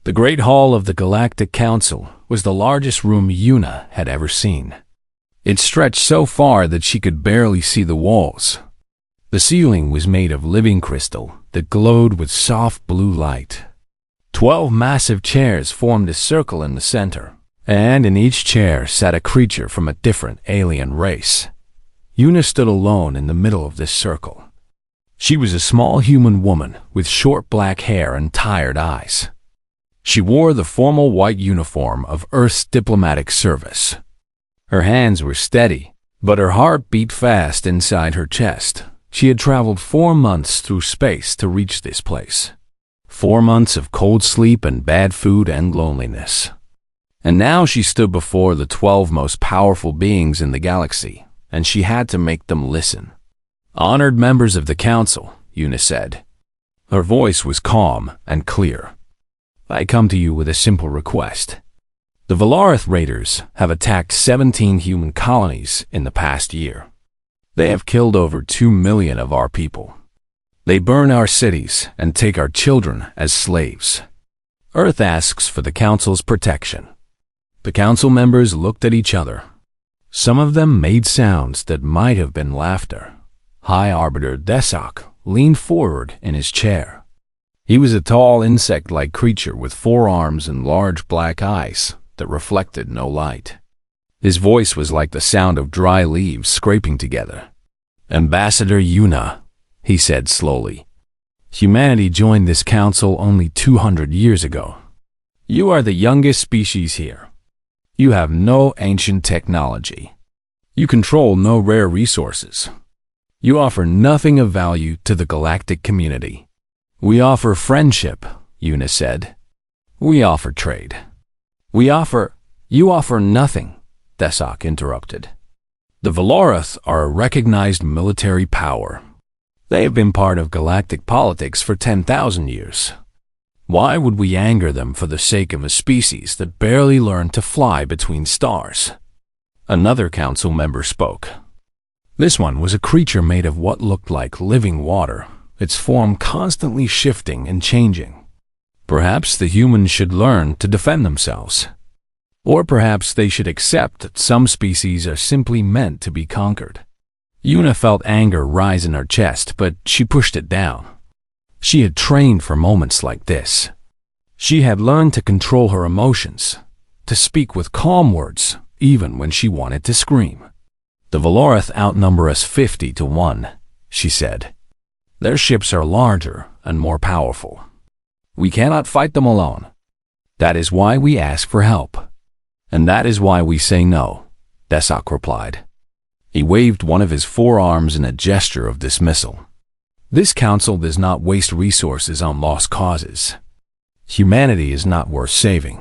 The Great Hall of the Galactic Council was the largest room Yuna had ever seen. It stretched so far that she could barely see the walls. The ceiling was made of living crystal that glowed with soft blue light. 12 massive chairs formed a circle in the center, and in each chair sat a creature from a different alien race. Yuna stood alone in the middle of this circle. She was a small human woman with short black hair and tired eyes. She wore the formal white uniform of Earth's diplomatic service. Her hands were steady, but her heart beat fast inside her chest. She had traveled 4 months through space to reach this place. 4 months of cold sleep and bad food and loneliness. And now she stood before the 12 most powerful beings in the galaxy, and she had to make them listen. "Honored members of the council," Yuna said. Her voice was calm and clear. "I come to you with a simple request. The Valarith raiders have attacked 17 human colonies in the past year. They have killed over 2 million of our people. They burn our cities and take our children as slaves. Earth asks for the council's protection." The council members looked at each other. Some of them made sounds that might have been laughter. High Arbiter Desok leaned forward in his chair. He was a tall insect-like creature with 4 arms and large black eyes that reflected no light. His voice was like the sound of dry leaves scraping together. "Ambassador Yuna," he said slowly, "humanity joined this council only 200 years ago. You are the youngest species here. You have no ancient technology. You control no rare resources. You offer nothing of value to the galactic community. We offer friendship," Yuna said. "We offer trade. You offer nothing," Desok interrupted. "The Valarith are a recognized military power. They have been part of galactic politics for 10,000 years. Why would we anger them for the sake of a species that barely learned to fly between stars?" Another council member spoke. This one was a creature made of what looked like living water, its form constantly shifting and changing. Perhaps the humans should learn to defend themselves. Or perhaps they should accept that some species are simply meant to be conquered. Yuna felt anger rise in her chest, but she pushed it down. She had trained for moments like this. She had learned to control her emotions, to speak with calm words, even when she wanted to scream. "The Valarith outnumber us 50 to 1, she said. "Their ships are larger and more powerful. We cannot fight them alone. That is why we ask for help. And that is why we say no," Desok replied. He waved one of his 4 arms in a gesture of dismissal. "This council does not waste resources on lost causes. Humanity is not worth saving.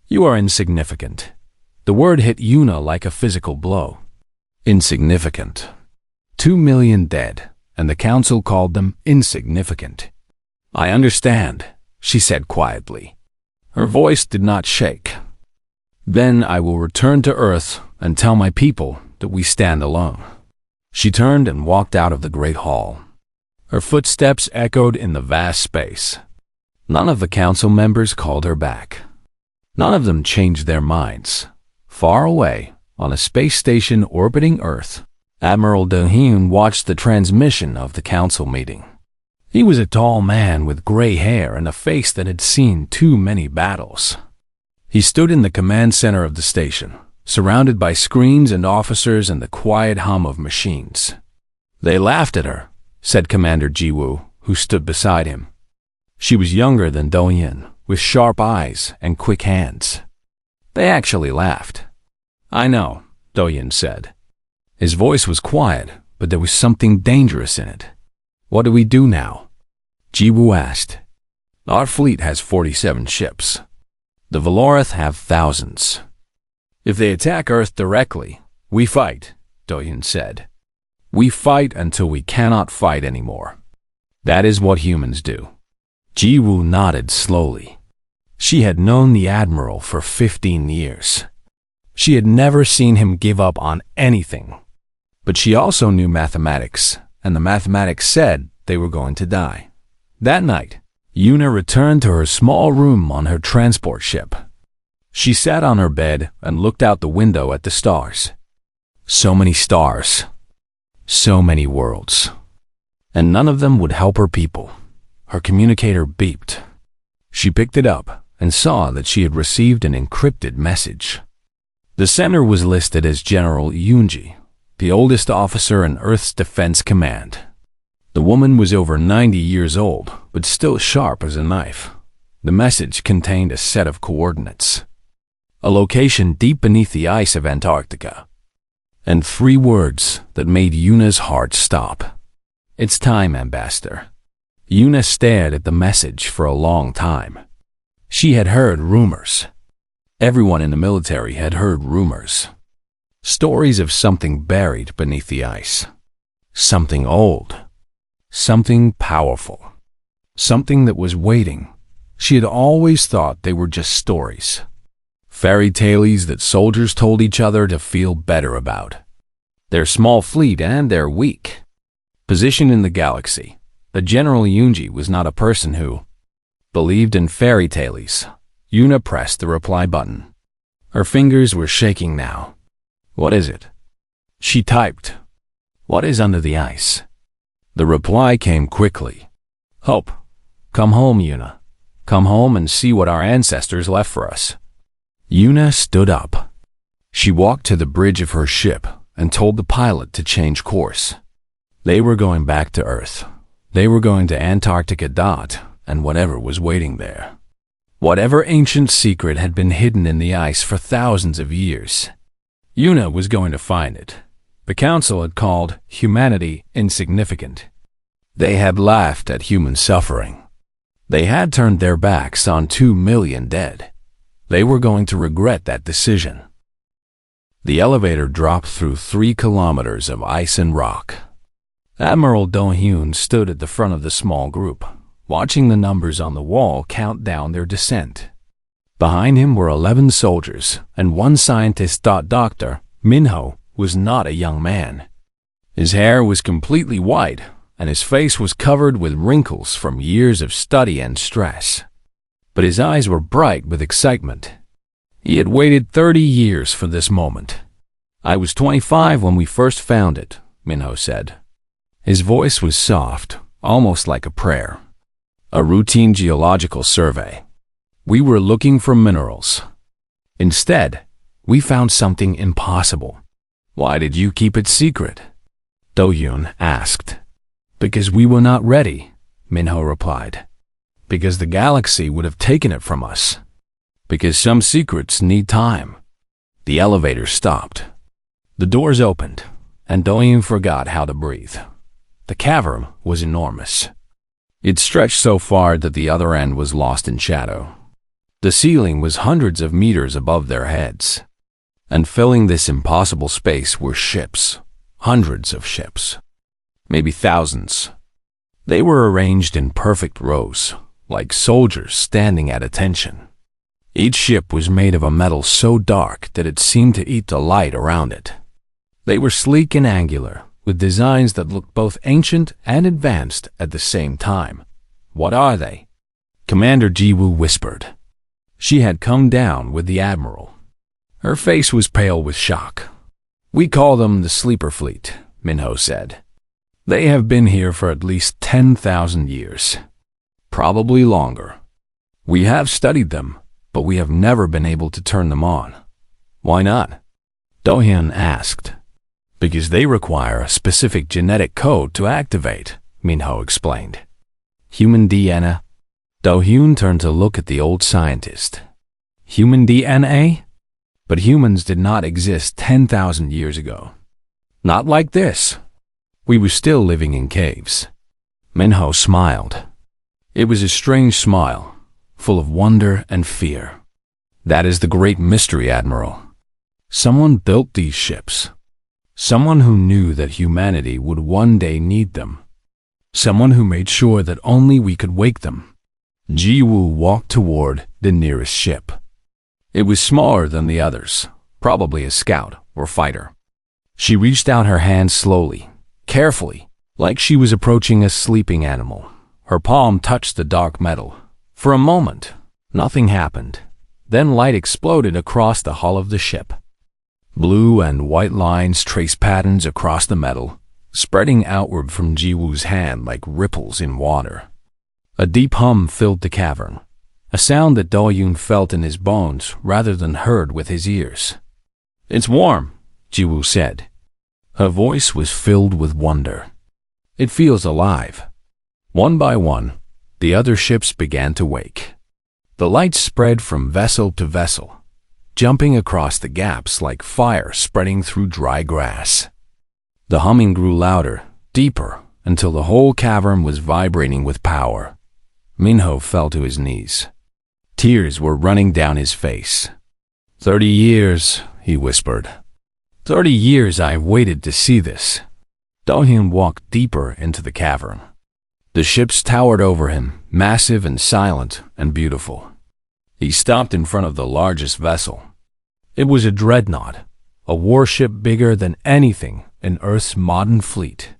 You are insignificant." The word hit Yuna like a physical blow. Insignificant. 2 million dead, and the council called them insignificant. "I understand," she said quietly. Her voice did not shake. "Then I will return to Earth and tell my people that we stand alone." She turned and walked out of the Great Hall. Her footsteps echoed in the vast space. None of the council members called her back. None of them changed their minds. Far away, on a space station orbiting Earth, Admiral Dohun watched the transmission of the council meeting. He was a tall man with gray hair and a face that had seen too many battles. He stood in the command center of the station, surrounded by screens and officers and the quiet hum of machines. "They laughed at her," said Commander Jiwoo, who stood beside him. She was younger than Doyen, with sharp eyes and quick hands. "They actually laughed." "I know," Doyen said. His voice was quiet, but there was something dangerous in it. "What do we do now?" Jiwoo asked. "Our fleet has 47 ships. The Valarith have thousands. If they attack Earth directly, we fight," Doyen said. "We fight until we cannot fight anymore. That is what humans do." Jiwoo nodded slowly. She had known the Admiral for 15 years. She had never seen him give up on anything. But she also knew mathematics, and the mathematics said they were going to die. That night, Yuna returned to her small room on her transport ship. She sat on her bed and looked out the window at the stars. So many stars. So many worlds. And none of them would help her people. Her communicator beeped. She picked it up and saw that she had received an encrypted message. The sender was listed as General Yunji, the oldest officer in Earth's Defense Command. The woman was over 90 years old, but still sharp as a knife. The message contained a set of coordinates, a location deep beneath the ice of Antarctica, and 3 words that made Yuna's heart stop. "It's time, Ambassador." Yuna stared at the message for a long time. She had heard rumors. Everyone in the military had heard rumors. Stories of something buried beneath the ice. Something old. Something powerful. Something that was waiting. She had always thought they were just stories. Fairy tales that soldiers told each other to feel better about. Their small fleet and their weak position in the galaxy. The General Yunji was not a person who believed in fairy tales. Yuna pressed the reply button. Her fingers were shaking now. "What is it?" She typed. "What is under the ice?" The reply came quickly. "Hope. Come home, Yuna. Come home and see what our ancestors left for us." Yuna stood up. She walked to the bridge of her ship and told the pilot to change course. They were going back to Earth. They were going to Antarctica. And whatever was waiting there. Whatever ancient secret had been hidden in the ice for thousands of years. Yuna was going to find it. The Council had called humanity insignificant. They had laughed at human suffering. They had turned their backs on 2 million dead. They were going to regret that decision. The elevator dropped through 3 kilometers of ice and rock. Admiral Do-hyun stood at the front of the small group, watching the numbers on the wall count down their descent. Behind him were 11 soldiers and 1 scientist. Dr. Minho was not a young man. His hair was completely white, and his face was covered with wrinkles from years of study and stress. But his eyes were bright with excitement. He had waited 30 years for this moment. "I was 25 when we first found it," Minho said. His voice was soft, almost like a prayer. "A routine geological survey. We were looking for minerals. Instead, we found something impossible." "Why did you keep it secret?" Do-hyun asked. "Because we were not ready," Minho replied. "Because the galaxy would have taken it from us. Because some secrets need time." The elevator stopped. The doors opened, and Do-hyun forgot how to breathe. The cavern was enormous. It stretched so far that the other end was lost in shadow. The ceiling was hundreds of meters above their heads. And filling this impossible space were ships. Hundreds of ships. Maybe thousands. They were arranged in perfect rows, like soldiers standing at attention. Each ship was made of a metal so dark that it seemed to eat the light around it. They were sleek and angular, with designs that looked both ancient and advanced at the same time. "What are they?" Commander Ji-woo whispered. She had come down with the Admiral. Her face was pale with shock. "We call them the Sleeper Fleet," Minho said. "They have been here for at least 10,000 years. Probably longer. We have studied them, but we have never been able to turn them on." "Why not?" Do-hyun asked. "Because they require a specific genetic code to activate," Minho explained. "Human DNA?" Do-hyun turned to look at the old scientist. "Human DNA? But humans did not exist 10,000 years ago. Not like this. We were still living in caves." Minho smiled. It was a strange smile, full of wonder and fear. "That is the great mystery, Admiral. Someone built these ships. Someone who knew that humanity would one day need them. Someone who made sure that only we could wake them." Ji-woo walked toward the nearest ship. It was smaller than the others, probably a scout or fighter. She reached out her hand slowly, carefully, like she was approaching a sleeping animal. Her palm touched the dark metal. For a moment, nothing happened. Then light exploded across the hull of the ship. Blue and white lines traced patterns across the metal, spreading outward from Jiwoo's hand like ripples in water. A deep hum filled the cavern, a sound that Do-yoon felt in his bones rather than heard with his ears. "It's warm," Jiwoo said. Her voice was filled with wonder. "It feels alive." One by one, the other ships began to wake. The light spread from vessel to vessel, jumping across the gaps like fire spreading through dry grass. The humming grew louder, deeper, until the whole cavern was vibrating with power. Minho fell to his knees. Tears were running down his face. 30 years, he whispered. 30 years I've waited to see this. Do-hyun walked deeper into the cavern. The ships towered over him, massive and silent and beautiful. He stopped in front of the largest vessel. It was a dreadnought, a warship bigger than anything in Earth's modern fleet.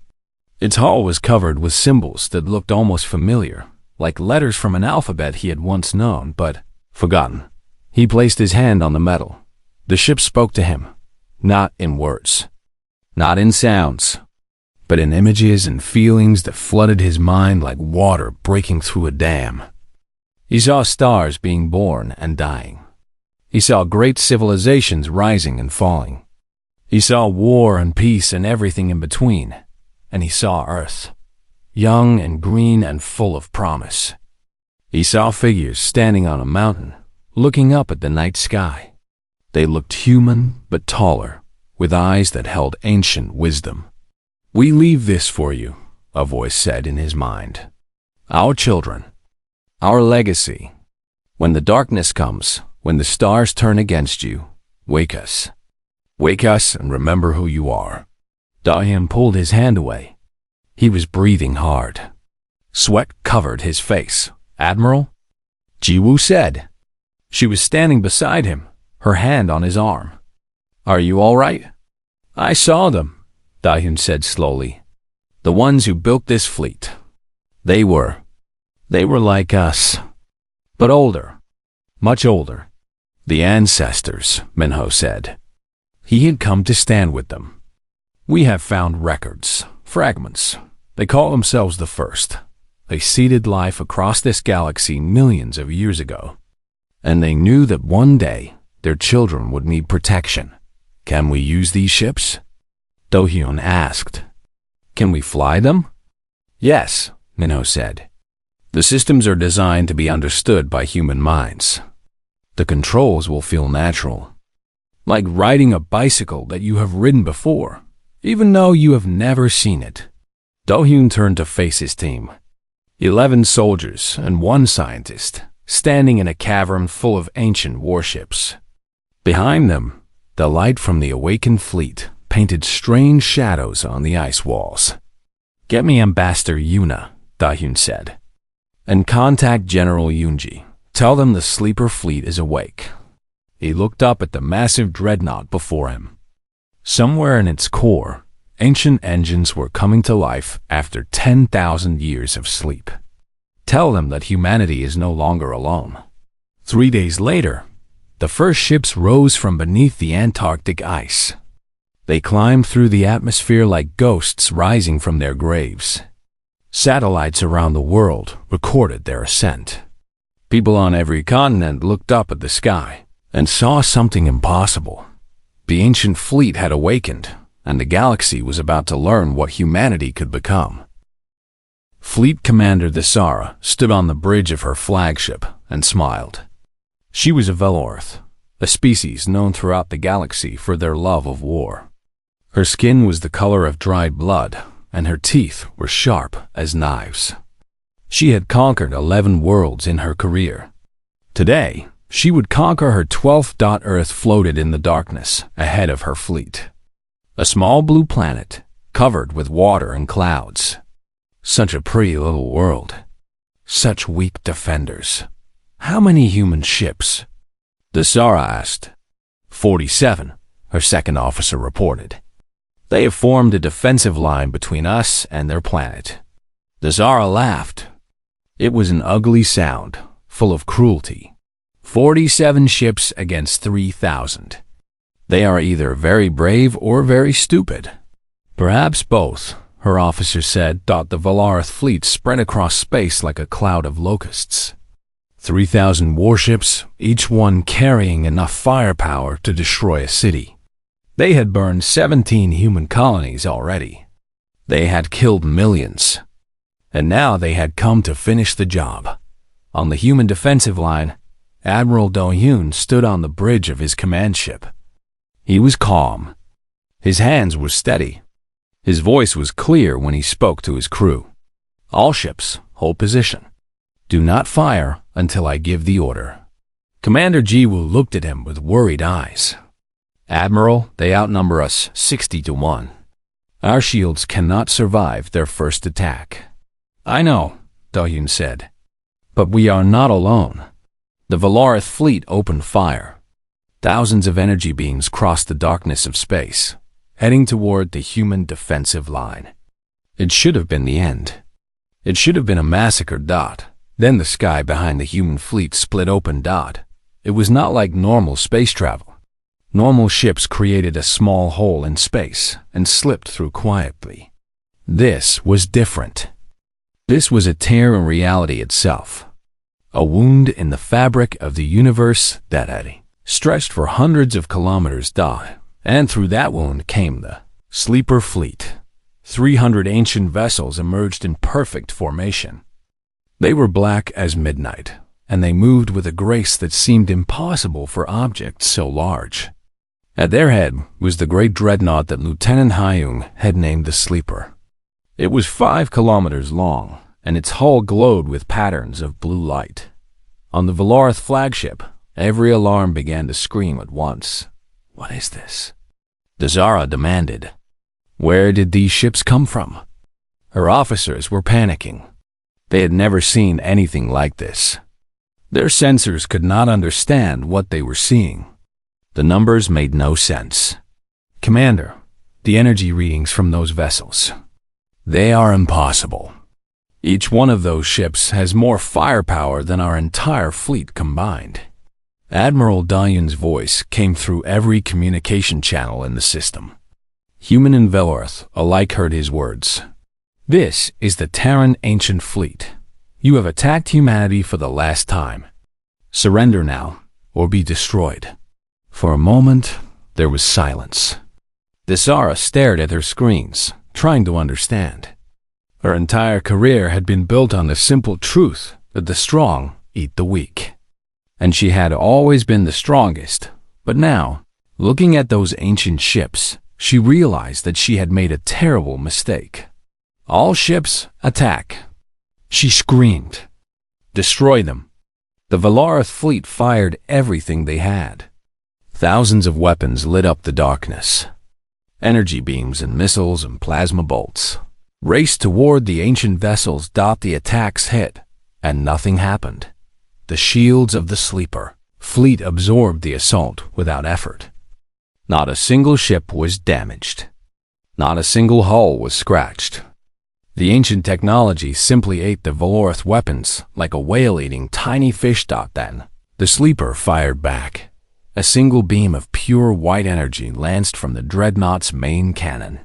Its hull was covered with symbols that looked almost familiar, like letters from an alphabet he had once known but forgotten. He placed his hand on the metal. The ship spoke to him, not in words, not in sounds, but in images and feelings that flooded his mind like water breaking through a dam. He saw stars being born and dying. He saw great civilizations rising and falling. He saw war and peace and everything in between. And he saw Earth, young and green and full of promise. He saw figures standing on a mountain, looking up at the night sky. They looked human but taller, with eyes that held ancient wisdom. "We leave this for you," a voice said in his mind. "Our children, our legacy. When the darkness comes, when the stars turn against you, wake us. Wake us and remember who you are." Do-hyun pulled his hand away. He was breathing hard. Sweat covered his face. "Admiral?" Jiwoo said. She was standing beside him, her hand on his arm. "Are you all right?" "I saw them," Do-hyun said slowly. "The ones who built this fleet. They were like us, but older, much older." "The ancestors," Minho said. He had come to stand with them. "We have found records, fragments. They call themselves the First. They seeded life across this galaxy millions of years ago. And they knew that one day their children would need protection. Can we use these ships?" Do-hyun asked. "Can we fly them?" "Yes," Minho said. "The systems are designed to be understood by human minds. The controls will feel natural, like riding a bicycle that you have ridden before, even though you have never seen it." Do-hyun turned to face his team. 11 soldiers and 1 scientist, standing in a cavern full of ancient warships. Behind them, the light from the awakened fleet painted strange shadows on the ice walls. "Get me Ambassador Yuna," Do-hyun said, "and contact General Yoonji. Tell them the sleeper fleet is awake." He looked up at the massive dreadnought before him. Somewhere in its core, ancient engines were coming to life after 10,000 years of sleep. Tell them that humanity is no longer alone. 3 days later, the first ships rose from beneath the Antarctic ice. They climbed through the atmosphere like ghosts rising from their graves. Satellites around the world recorded their ascent. People on every continent looked up at the sky and saw something impossible. The ancient fleet had awakened, and the galaxy was about to learn what humanity could become. Fleet Commander Thesara stood on the bridge of her flagship and smiled. She was a Velorth, a species known throughout the galaxy for their love of war. Her skin was the color of dried blood, and her teeth were sharp as knives. She had conquered 11 worlds in her career. Today, she would conquer her 12th. Earth floated in the darkness ahead of her fleet. A small blue planet, covered with water and clouds. Such a pretty little world. Such weak defenders. How many human ships? Thesara asked. 47, her second officer reported. They have formed a defensive line between us and their planet. Thesara laughed. It was an ugly sound, full of cruelty. 47 ships against 3,000. They are either very brave or very stupid. Perhaps both, her officer said. The Valarth fleet spread across space like a cloud of locusts. 3,000 warships, each one carrying enough firepower to destroy a city. They had burned 17 human colonies already. They had killed millions. And now they had come to finish the job. On the human defensive line, Admiral Do-Yoon stood on the bridge of his command ship. He was calm. His hands were steady. His voice was clear when he spoke to his crew. All ships, hold position. Do not fire until I give the order. Commander Jiwoo looked at him with worried eyes. Admiral, they outnumber us 60 to 1. Our shields cannot survive their first attack. I know, Do-Yoon said. But we are not alone. The Valarth fleet opened fire. Thousands of energy beams crossed the darkness of space, heading toward the human defensive line. It should have been the end. It should have been a massacre. Then the sky behind the human fleet split open. It was not like normal space travel. Normal ships created a small hole in space and slipped through quietly. This was different. This was a tear in reality itself. A wound in the fabric of the universe that had stretched for hundreds of kilometers. And through that wound came the sleeper fleet. 300 ancient vessels emerged in perfect formation. They were black as midnight, and they moved with a grace that seemed impossible for objects so large. At their head was the great dreadnought that Lieutenant Hyung had named the Sleeper. It was 5 kilometers long, and its hull glowed with patterns of blue light. On the Valarth flagship, every alarm began to scream at once. What is this? Dazara demanded. Where did these ships come from? Her officers were panicking. They had never seen anything like this. Their sensors could not understand what they were seeing. The numbers made no sense. Commander, the energy readings from those vessels. They are impossible. Each one of those ships has more firepower than our entire fleet combined. Admiral Do-Yoon's voice came through every communication channel in the system. Human and Valarth alike heard his words. This is the Terran Ancient Fleet. You have attacked humanity for the last time. Surrender now, or be destroyed. For a moment, there was silence. Dazara stared at her screens, trying to understand. Her entire career had been built on the simple truth that the strong eat the weak. And she had always been the strongest. But now, looking at those ancient ships, she realized that she had made a terrible mistake. All ships, attack. She screamed. Destroy them. The Valarth fleet fired everything they had. Thousands of weapons lit up the darkness. Energy beams and missiles and plasma bolts raced toward the ancient vessels. The attacks hit, and nothing happened. The shields of the Sleeper fleet absorbed the assault without effort. Not a single ship was damaged. Not a single hull was scratched. The ancient technology simply ate the Valarth weapons like a whale eating tiny fish. Then, the Sleeper fired back. A single beam of pure white energy lanced from the dreadnought's main cannon.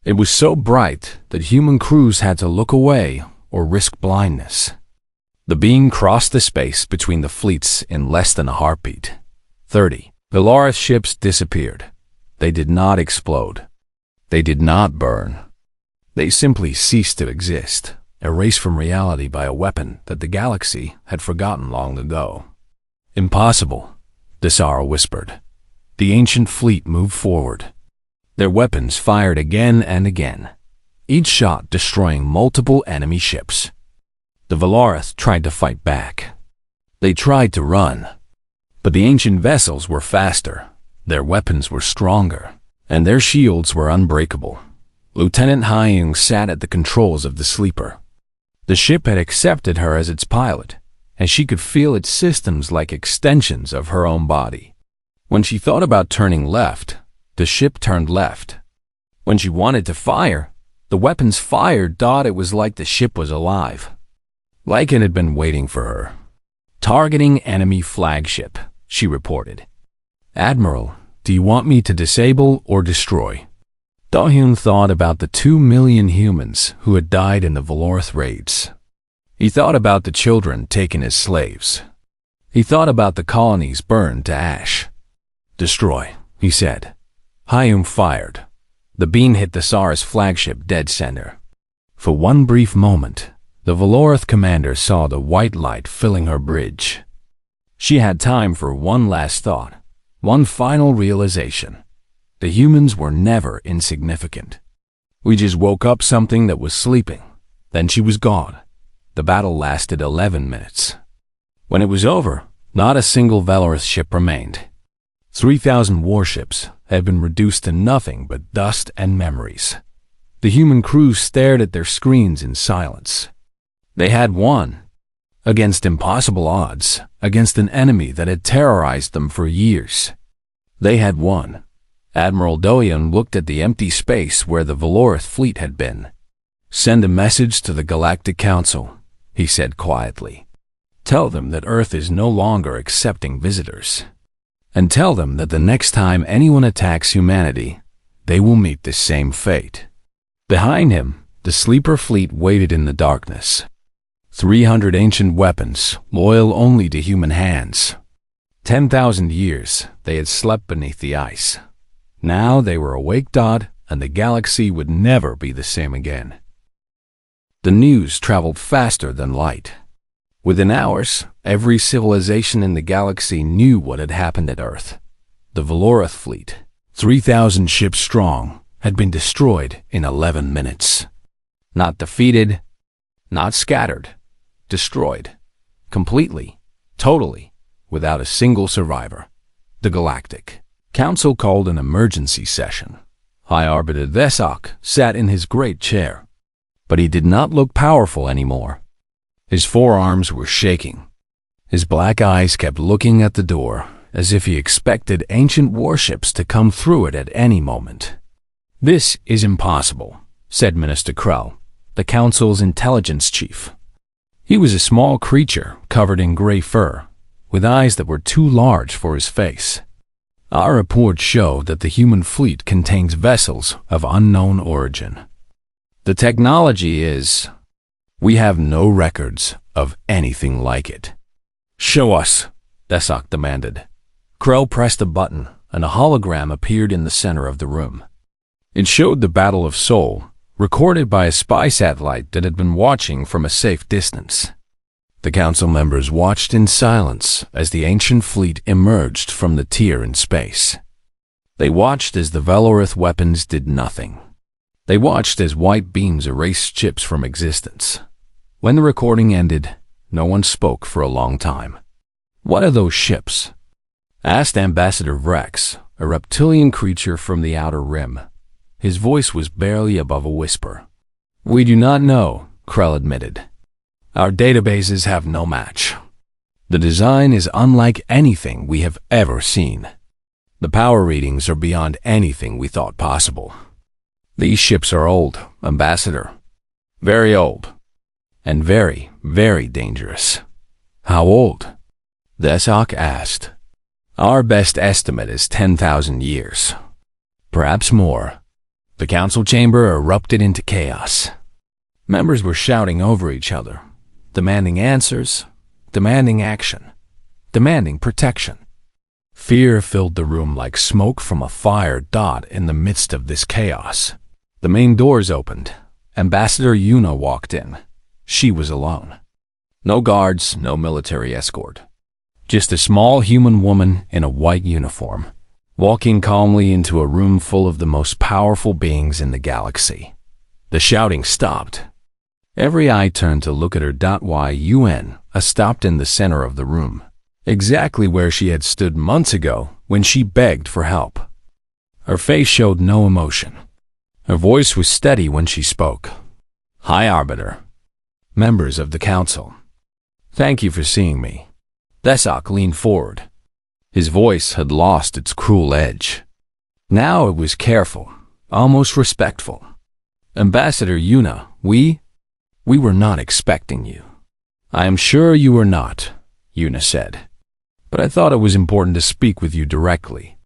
It was so bright that human crews had to look away or risk blindness. The beam crossed the space between the fleets in less than a heartbeat. 30 Valarth ships disappeared. They did not explode. They did not burn. They simply ceased to exist, erased from reality by a weapon that the galaxy had forgotten long ago. Impossible, Dazara whispered. The ancient fleet moved forward. Their weapons fired again and again, each shot destroying multiple enemy ships. The Valarth tried to fight back. They tried to run. But the ancient vessels were faster, their weapons were stronger, and their shields were unbreakable. Lieutenant Hyung sat at the controls of the Sleeper. The ship had accepted her as its pilot, and she could feel its systems like extensions of her own body. When she thought about turning left, the ship turned left. When she wanted to fire, the weapons fired. It was like the ship was alive. Lycan had been waiting for her. "Targeting enemy flagship," she reported. "Admiral, do you want me to disable or destroy?" Do-hyun thought about the 2 million humans who had died in the Valorth raids. He thought about the children taken as slaves. He thought about the colonies burned to ash. "Destroy," he said. Hyun fired. The beam hit the SAR's flagship dead center. For one brief moment, the Valorth commander saw the white light filling her bridge. She had time for one last thought, one final realization. The humans were never insignificant. We just woke up something that was sleeping. Then she was gone. The battle lasted 11 minutes. When it was over, not a single Valorith ship remained. 3,000 warships had been reduced to nothing but dust and memories. The human crews stared at their screens in silence. They had won. Against impossible odds, against an enemy that had terrorized them for years. They had won. Admiral Do-hyun looked at the empty space where the Valorith fleet had been. "Send a message to the Galactic Council," he said quietly. "Tell them that Earth is no longer accepting visitors. And tell them that the next time anyone attacks humanity, they will meet the same fate." Behind him, the sleeper fleet waited in the darkness. 300 ancient weapons, loyal only to human hands. 10,000 years they had slept beneath the ice. Now they were awake, and the galaxy would never be the same again. The news traveled faster than light. Within hours, every civilization in the galaxy knew what had happened at Earth. The Valorith fleet, 3,000 ships strong, had been destroyed in 11 minutes. Not defeated, not scattered, destroyed. Completely, totally, without a single survivor. The Galactic Council called an emergency session. High Arbiter Vesok sat in his great chair, but he did not look powerful anymore. His forearms were shaking. His black eyes kept looking at the door, as if he expected ancient warships to come through it at any moment. "This is impossible," said Minister Krell, the Council's intelligence chief. He was a small creature covered in gray fur, with eyes that were too large for his face. "Our reports show that the human fleet contains vessels of unknown origin. The technology is... We have no records of anything like it." "Show us," Vesok demanded. Krell pressed a button, and a hologram appeared in the center of the room. It showed the Battle of Seoul, recorded by a spy satellite that had been watching from a safe distance. The council members watched in silence as the ancient fleet emerged from the tier in space. They watched as the Valorith weapons did nothing. They watched as white beams erased ships from existence. When the recording ended, no one spoke for a long time. "What are those ships?" asked Ambassador Vrex, a reptilian creature from the Outer Rim. His voice was barely above a whisper. "We do not know," Krell admitted. "Our databases have no match. The design is unlike anything we have ever seen. The power readings are beyond anything we thought possible. These ships are old, Ambassador. Very old. And very, very dangerous." "How old?" Vesok asked. "Our best estimate is 10,000 years. Perhaps more." The council chamber erupted into chaos. Members were shouting over each other, demanding answers, demanding action, demanding protection. Fear filled the room like smoke from a fire in the midst of this chaos. The main doors opened. Ambassador Yuna walked in. She was alone. No guards, no military escort. Just a small human woman in a white uniform, walking calmly into a room full of the most powerful beings in the galaxy. The shouting stopped. Every eye turned to look at her. Yun stopped in the center of the room, exactly where she had stood months ago when she begged for help. Her face showed no emotion. Her voice was steady when she spoke. "High Arbiter, members of the council, thank you for seeing me." Vesok leaned forward. His voice had lost its cruel edge. Now it was careful, almost respectful. "Ambassador Yuna, we were not expecting you. I am sure you are not, Una said. But I thought it was important to speak with you directly.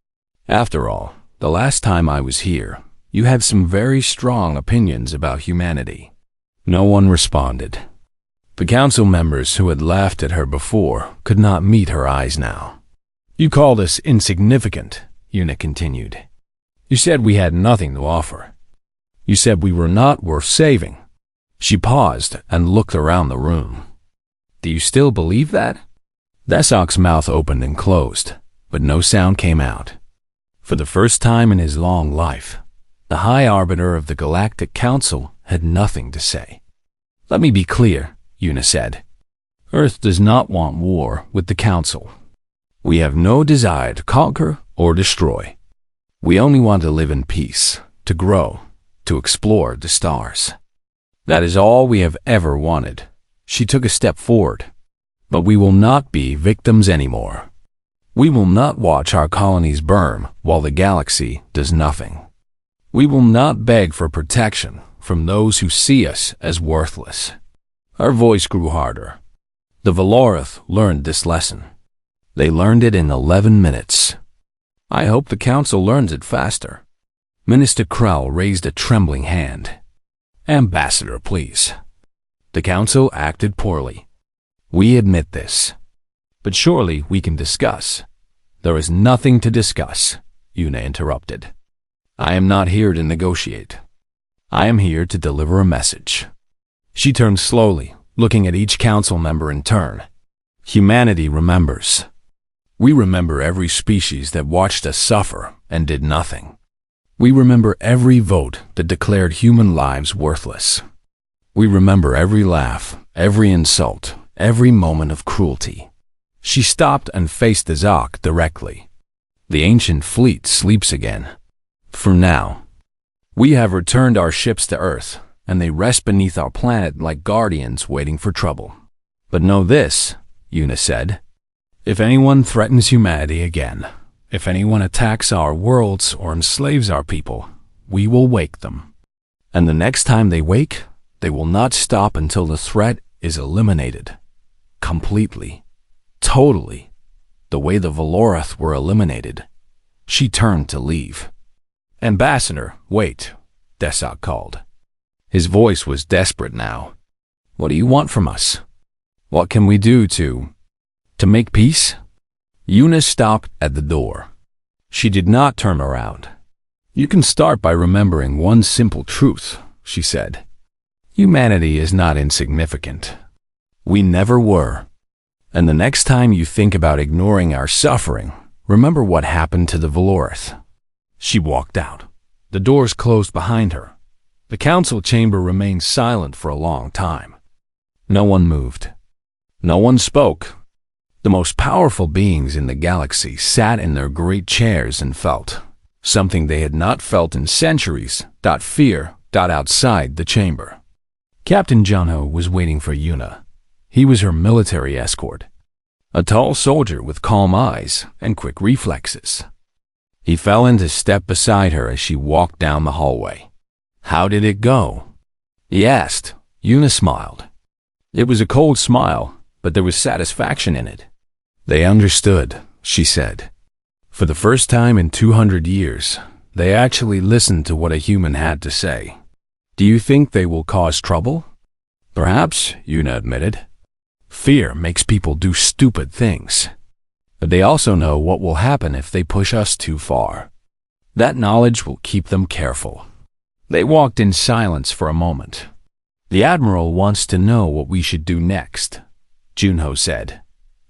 After all, the last time I was here, you had some very strong opinions about humanity. No one responded. The council members who had laughed at her before could not meet her eyes now. You called us insignificant, Una continued. You said we had nothing to offer. You said we were not worth saving. She paused and looked around the room. Do you still believe that? Desok's mouth opened and closed, but no sound came out. For the first time in his long life, the High Arbiter of the Galactic Council had nothing to say. Let me be clear, Una said. Earth does not want war with the Council. We have no desire to conquer or destroy. We only want to live in peace, to grow, to explore the stars. That is all we have ever wanted. She took a step forward. But we will not be victims anymore. We will not watch our colonies burn while the galaxy does nothing. We will not beg for protection from those who see us as worthless. Her voice grew harder. The Valorith learned this lesson. They learned it in 11 minutes. I hope the Council learns it faster. Minister Krell raised a trembling hand. Ambassador, please. The Council acted poorly. We admit this. But surely we can discuss. There is nothing to discuss, Una interrupted. I am not here to negotiate. I am here to deliver a message. She turned slowly, looking at each council member in turn. Humanity remembers. We remember every species that watched us suffer and did nothing. We remember every vote that declared human lives worthless. We remember every laugh, every insult, every moment of cruelty. She stopped and faced Desok directly. The ancient fleet sleeps again. For now. We have returned our ships to Earth, and they rest beneath our planet like guardians waiting for trouble. But know this, Una said. If anyone threatens humanity again, if anyone attacks our worlds or enslaves our people, we will wake them. And the next time they wake, they will not stop until the threat is eliminated. Completely. Totally. The way the Valorith were eliminated. She turned to leave. Ambassador, wait, Desok called. His voice was desperate now. What do you want from us? What can we do to make peace? Una stopped at the door. She did not turn around. You can start by remembering one simple truth, she said. Humanity is not insignificant. We never were. And the next time you think about ignoring our suffering, remember what happened to the Valorith. She walked out. The doors closed behind her. The council chamber remained silent for a long time. No one moved. No one spoke. The most powerful beings in the galaxy sat in their great chairs and felt something they had not felt in centuries. Fear. Outside the chamber. Captain Junho was waiting for Una. He was her military escort. A tall soldier with calm eyes and quick reflexes. He fell into step beside her as she walked down the hallway. How did it go? He asked. Una smiled. It was a cold smile, but there was satisfaction in it. They understood, she said. For the first time in 200 years, they actually listened to what a human had to say. Do you think they will cause trouble? Perhaps, Una admitted. Fear makes people do stupid things. But they also know what will happen if they push us too far. That knowledge will keep them careful. They walked in silence for a moment. The Admiral wants to know what we should do next, Junho said.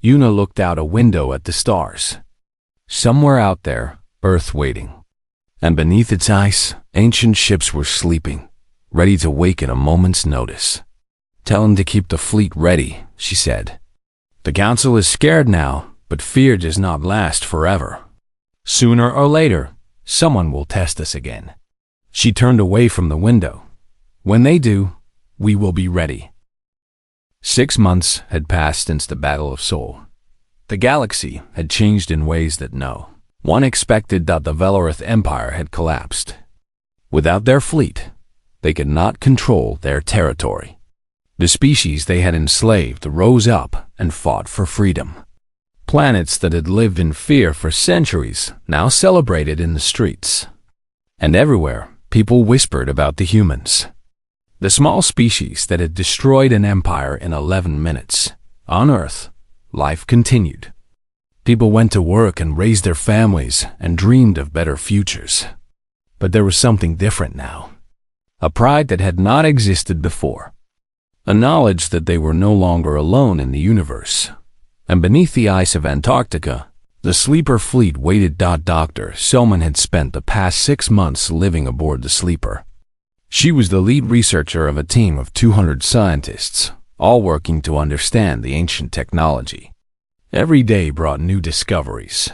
Una looked out a window at the stars. Somewhere out there, Earth waiting. And beneath its ice, ancient ships were sleeping, ready to wake at a moment's notice. Tell him to keep the fleet ready, she said. The council is scared now, but fear does not last forever. Sooner or later, someone will test us again. She turned away from the window. When they do, we will be ready. 6 months had passed since the Battle of Sol. The galaxy had changed in ways that no one expected. The Valorith Empire had collapsed. Without their fleet, they could not control their territory. The species they had enslaved rose up and fought for freedom. Planets that had lived in fear for centuries now celebrated in the streets. And everywhere, people whispered about the humans. The small species that had destroyed an empire in 11 minutes. On Earth, life continued. People went to work and raised their families and dreamed of better futures. But there was something different now. A pride that had not existed before. A knowledge that they were no longer alone in the universe. And beneath the ice of Antarctica, the sleeper fleet waited. Dr. Selman had spent the past 6 months living aboard the sleeper. She was the lead researcher of a team of 200 scientists, all working to understand the ancient technology. Every day brought new discoveries.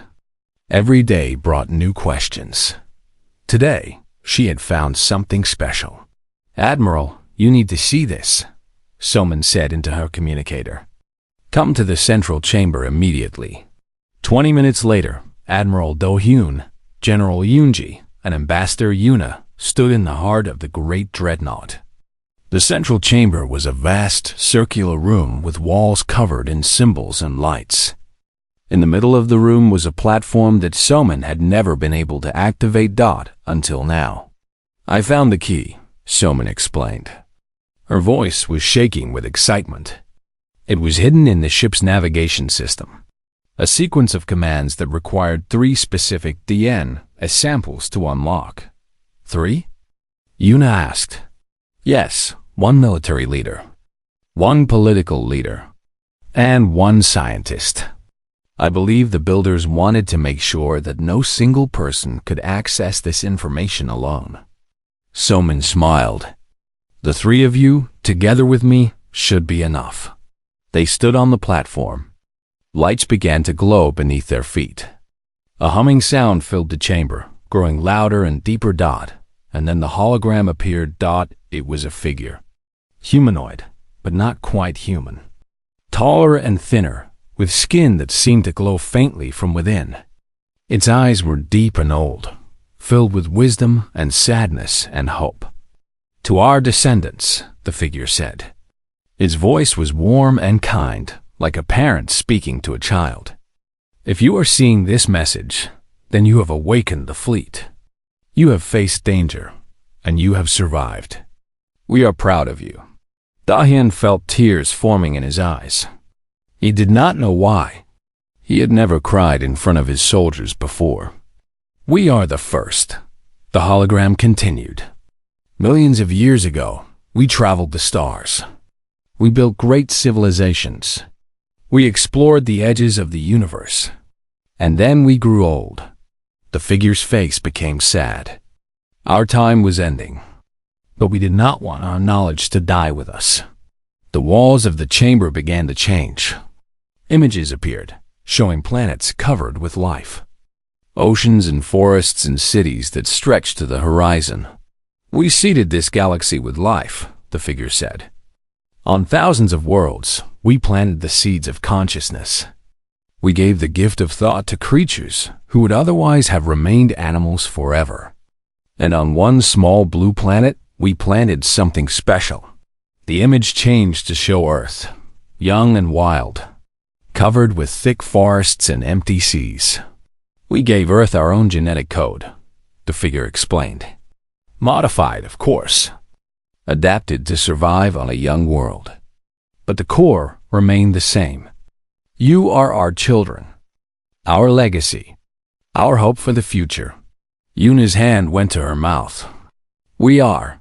Every day brought new questions. Today, she had found something special. "Admiral, you need to see this," Selman said into her communicator. "Come to the central chamber immediately." 20 minutes later, Admiral Do-hyun, General Yoonji, and Ambassador Yuna stood in the heart of the great dreadnought. The central chamber was a vast, circular room with walls covered in symbols and lights. In the middle of the room was a platform that Selman had never been able to activate until now. "I found the key," Selman explained. Her voice was shaking with excitement. It was hidden in the ship's navigation system. A sequence of commands that required 3 specific DN as samples to unlock. 3? Yuna asked. Yes, 1 military leader, 1 political leader, and 1 scientist. I believe the builders wanted to make sure that no single person could access this information alone. Selman smiled. "The 3 of you, together with me, should be enough." They stood on the platform. Lights began to glow beneath their feet. A humming sound filled the chamber, growing louder and deeper. And then the hologram appeared. It was a figure. Humanoid, but not quite human. Taller and thinner, with skin that seemed to glow faintly from within. Its eyes were deep and old, filled with wisdom and sadness and hope. "To our descendants," the figure said. Its voice was warm and kind, like a parent speaking to a child. "If you are seeing this message, then you have awakened the fleet. You have faced danger, and you have survived. We are proud of you." Do-hyun felt tears forming in his eyes. He did not know why. He had never cried in front of his soldiers before. "We are the first," the hologram continued. "Millions of years ago, we traveled the stars. We built great civilizations. We explored the edges of the universe. And then we grew old." The figure's face became sad. "Our time was ending. But we did not want our knowledge to die with us." The walls of the chamber began to change. Images appeared, showing planets covered with life. Oceans and forests and cities that stretched to the horizon. "We seeded this galaxy with life," the figure said. "On thousands of worlds, we planted the seeds of consciousness. We gave the gift of thought to creatures who would otherwise have remained animals forever. And on one small blue planet, we planted something special." The image changed to show Earth, young and wild, covered with thick forests and empty seas. "We gave Earth our own genetic code," the figure explained. "Modified, of course. Adapted to survive on a young world. But the core remained the same. You are our children, our legacy, our hope for the future." Yuna's hand went to her mouth. We are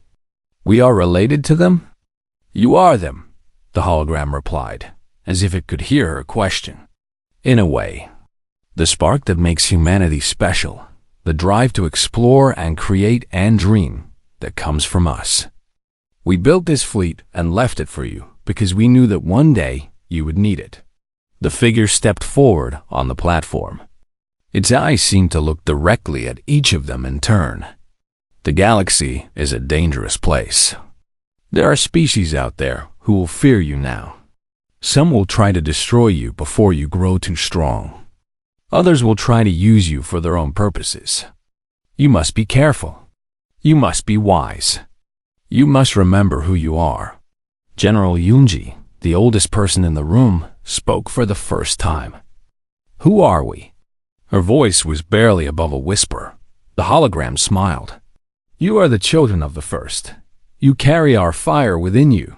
related to them?" "You are them," the hologram replied, as if it could hear her question. "In a way. The spark that makes humanity special, the drive to explore and create and dream that comes from us. We built this fleet and left it for you because we knew that one day you would need it." The figure stepped forward on the platform. Its eyes seemed to look directly at each of them in turn. "The galaxy is a dangerous place. There are species out there who will fear you now. Some will try to destroy you before you grow too strong. Others will try to use you for their own purposes. You must be careful. You must be wise. You must remember who you are. General Yunji, the oldest person in the room, spoke for the first time. "Who are we?" Her voice was barely above a whisper. The hologram smiled. "You are the children of the first. You carry our fire within you.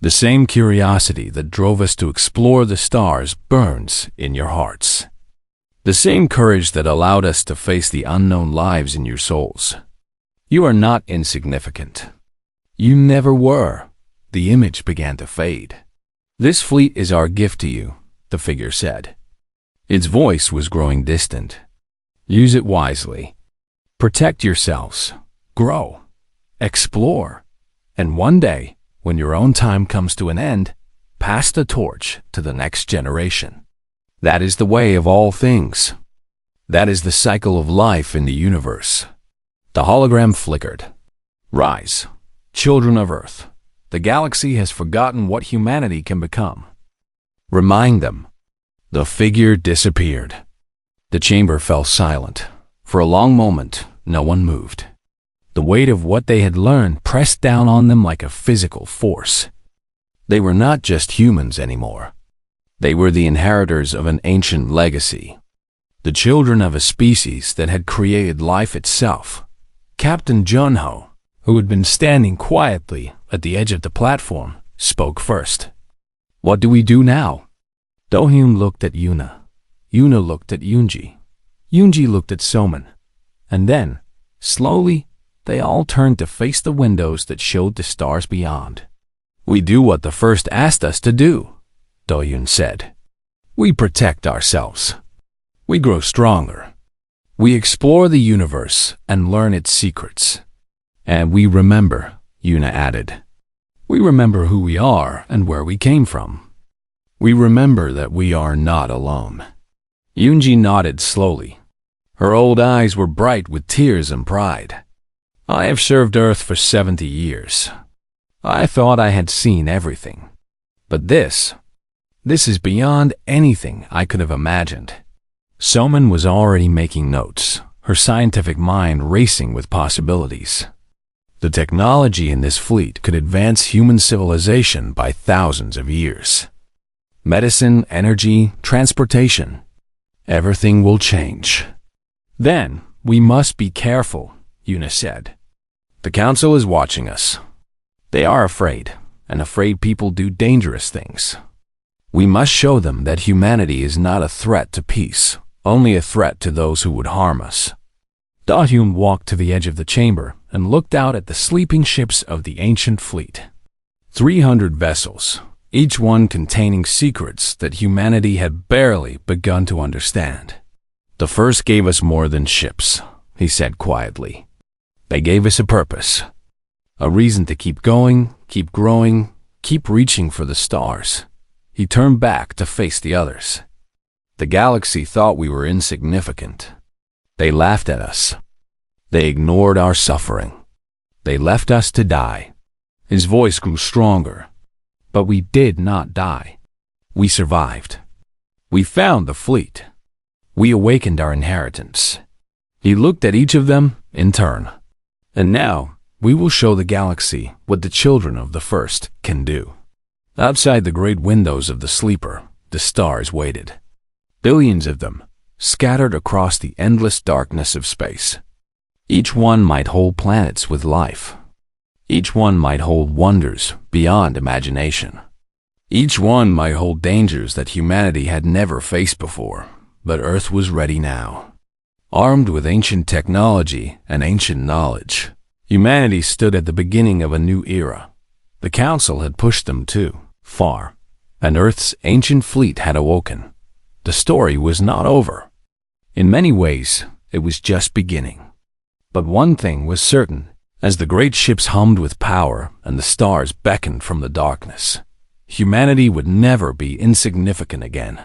The same curiosity that drove us to explore the stars burns in your hearts. The same courage that allowed us to face the unknown lives in your souls. You are not insignificant. You never were." The image began to fade. "This fleet is our gift to you," the figure said. Its voice was growing distant. "Use it wisely. Protect yourselves. Grow. Explore. And one day, when your own time comes to an end, pass the torch to the next generation. That is the way of all things. That is the cycle of life in the universe." The hologram flickered. "Rise, children of Earth. The galaxy has forgotten what humanity can become. Remind them." The figure disappeared. The chamber fell silent. For a long moment, no one moved. The weight of what they had learned pressed down on them like a physical force. They were not just humans anymore. They were the inheritors of an ancient legacy. The children of a species that had created life itself. Captain Junho, who had been standing quietly at the edge of the platform, spoke first. "What do we do now?" Do-hyun looked at Yuna. Yuna looked at Yunji. Yunji looked at Soman. And then, slowly, they all turned to face the windows that showed the stars beyond. "We do what the first asked us to do," Do-hyun said. "We protect ourselves. We grow stronger. We explore the universe and learn its secrets. And we remember," Yuna added. "We remember who we are and where we came from. We remember that we are not alone." Yunji nodded slowly. Her old eyes were bright with tears and pride. "I have served Earth for 70 years. I thought I had seen everything. But this is beyond anything I could have imagined." Soman was already making notes, her scientific mind racing with possibilities. The technology in this fleet could advance human civilization by thousands of years. Medicine, energy, transportation. Everything will change. "Then, we must be careful," Yuna said. "The Council is watching us. They are afraid, and afraid people do dangerous things. We must show them that humanity is not a threat to peace, only a threat to those who would harm us." Do-hyun walked to the edge of the chamber and looked out at the sleeping ships of the ancient fleet. 300 vessels, each one containing secrets that humanity had barely begun to understand. "The first gave us more than ships," he said quietly. "They gave us a purpose, a reason to keep going, keep growing, keep reaching for the stars." He turned back to face the others. "The galaxy thought we were insignificant. They laughed at us. They ignored our suffering. They left us to die." His voice grew stronger. "But we did not die. We survived. We found the fleet. We awakened our inheritance." He looked at each of them in turn. "And now, we will show the galaxy what the children of the first can do." Outside the great windows of the sleeper, the stars waited. Billions of them, scattered across the endless darkness of space. Each one might hold planets with life. Each one might hold wonders beyond imagination. Each one might hold dangers that humanity had never faced before, but Earth was ready now. Armed with ancient technology and ancient knowledge, humanity stood at the beginning of a new era. The Council had pushed them too far, and Earth's ancient fleet had awoken. The story was not over. In many ways, it was just beginning. But one thing was certain. As the great ships hummed with power and the stars beckoned from the darkness, humanity would never be insignificant again.